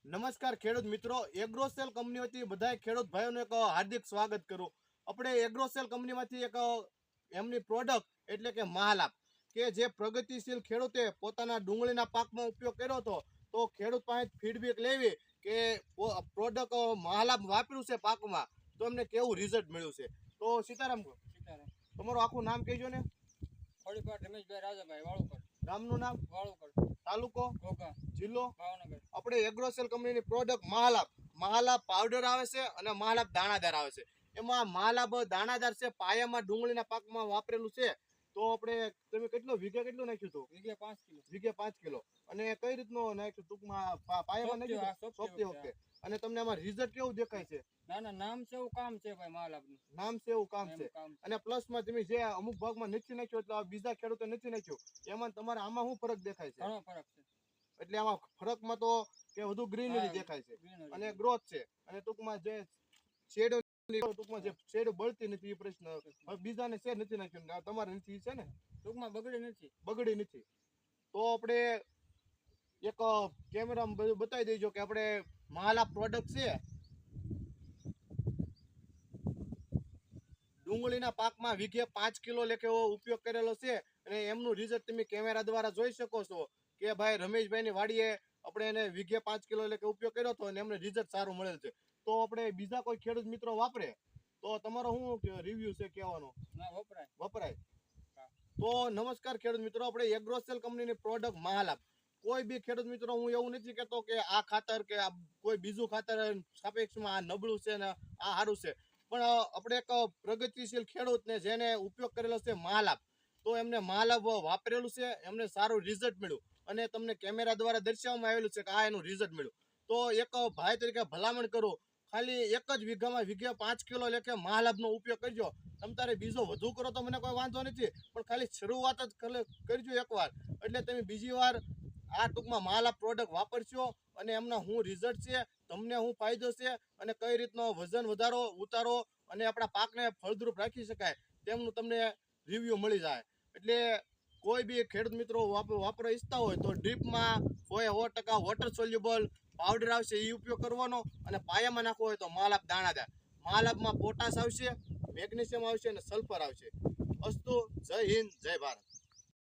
નમસ્કાર ખેડૂત મિત્રો, એગ્રોસેલ કંપની વતી બધા ખેડૂત ભાઈઓનું એક હાર્દિક સ્વાગત કરું. આપણે એગ્રોસેલ કંપનીમાંથી એક એમની પ્રોડક્ટ એટલે કે મહાલાભ કે જે પ્રગતિશીલ ખેડૂતે પોતાના ડુંગળીના પાકમાં ઉપયોગ કર્યો હતો, તો ખેડૂત પાસે ફીડબેક લેવી કે પ્રોડક્ટ મહાલાભ વાપર્યું છે પાકમાં તો એમને કેવું રિઝલ્ટ મળ્યું છે. તો સીતારામ, તમારું આખું નામ કહેજો ને. ખોડીપાટ રમેશભાઈ રાજાભાઈ વાળુકર. ગામનું નામ? વાળુકર. તાલુકો? ઘોઘા. જિલ્લો? ભાવનગર. આપણે એગ્રોસેલ કંપનીની પ્રોડક્ટ મહાલાભ પાવડર આવે છે અને મહાલાભ દાણાદાર આવે છે. એમાં મહાલાભ દાણાદાર છે, પાયામાં ડુંગળીના પાકમાં વાપરેલું છે. તો આપણે તમે કેટલું નાખ્યું હતું? વીઘે 5 કિલો. વીઘે 5 કિલો. અને કઈ રીતનું નાખ્યું ટૂંકમાં પાયામાં નાખ્યું સોંપતી વખતે? અને તમને આમાં રિઝલ્ટ કેવું દેખાય છે? ના નામ છે એવું કામ છે ભાઈ મહાલાભનું. નામ છે એવું કામ છે. અને પ્લસમાં તમે જે અમુક ભાગમાં નથી નાખ્યું એટલે બીજા ખેડૂતો નથી નાખ્યું, એમાં તમારે આમાં શું ફરક દેખાય છે? ઘણો ફરક છે. એટલે આમાં ફરકમાં તો કે વધુ ગ્રીનરી દેખાય છે અને ગ્રોથ છે, અને ટૂંકમાં જે શેડો ટૂંકમાં જે શેડો બળતી નથી એ પ્રશ્ન. બીજાને શેડ નથી નાખ્યું, તમારે નથી છે ને, ટૂંકમાં બગડી નથી. તો આપણે એક કેમેરામાં બધું બતાવી દઈજો કે આપણે મહાલાભ પ્રોડક્ટ છે ડુંગળીના પાકમાં વીઘે 5 કિલો લેખે ઉપયોગ કરેલો છે. અને એમનું રિઝલ્ટ તમે કેમેરા દ્વારા જોઈ શકો છો કે ભાઈ રમેશભાઈની વાડીએ આપણે એને વીઘે 5 કિલો લેખે ઉપયોગ કર્યો હતો અને એમને રિઝલ્ટ સારું મળેલ છે. તો આપણે બીજા કોઈ ખેડૂત મિત્રો વાપરે તો તમારો શું રિવ્યુ છે કહેવાનો? વપરાય. તો નમસ્કાર ખેડૂત મિત્રો, આપણે એગ્રોસેલ કંપનીની પ્રોડક્ટ મહાલાભ, કોઈ બી ખેડૂત મિત્રો હું એવું નથી કહેતો કે આ ખાતર કે કોઈ બીજું ખાતર સાપેક્ષમાં આ નબળું છે ને આ સારું છે, પણ આપણે એક પ્રગતિશીલ ખેડૂતને જેને ઉપયોગ કરેલો છે મહાલાભ, તો એમને મહાલાભ વાપરેલું છે, એમને સારું રિઝલ્ટ મળ્યું અને તમને કેમેરા દ્વારા દર્શાવવામાં આવેલું છે કે આ એનું રિઝલ્ટ મળ્યું. તો એક ભાઈ તરીકે ભલામણ કરું, ખાલી એક જ વીઘામાં વીઘે 5 કિલો લેખે મહાલાભનો ઉપયોગ કરજો. તમે તારે બીજો વધુ કરો તો મને કોઈ વાંધો નથી, પણ ખાલી શરૂઆત જ કરજો એકવાર, એટલે તમે બીજી વાર આ ટૂંકમાં મહાલાભ પ્રોડક્ટ વાપરશો અને એમના શું રિઝલ્ટ છે, તમને શું ફાયદો છે અને કઈ રીતનો વજન વધારો ઉતારો અને આપણા પાકને ફળદ્રુપ રાખી શકાય તેમનું તમને રિવ્યુ મળી જાય. એટલે કોઈ બી ખેડૂત મિત્રો વાપરવા ઈચ્છતા હોય તો ડ્રીપમાં 100% વોટર સોલ્યુબલ પાવડર આવશે એ ઉપયોગ કરવાનો, અને પાયામાં નાખવો હોય તો મહાલાભ દાણાદાર. મહાલાભમાં પોટાશ આવશે, મેગ્નેશિયમ આવશે અને સલ્ફર આવશે. અસ્તુ. જય હિન્દ, જય ભારત.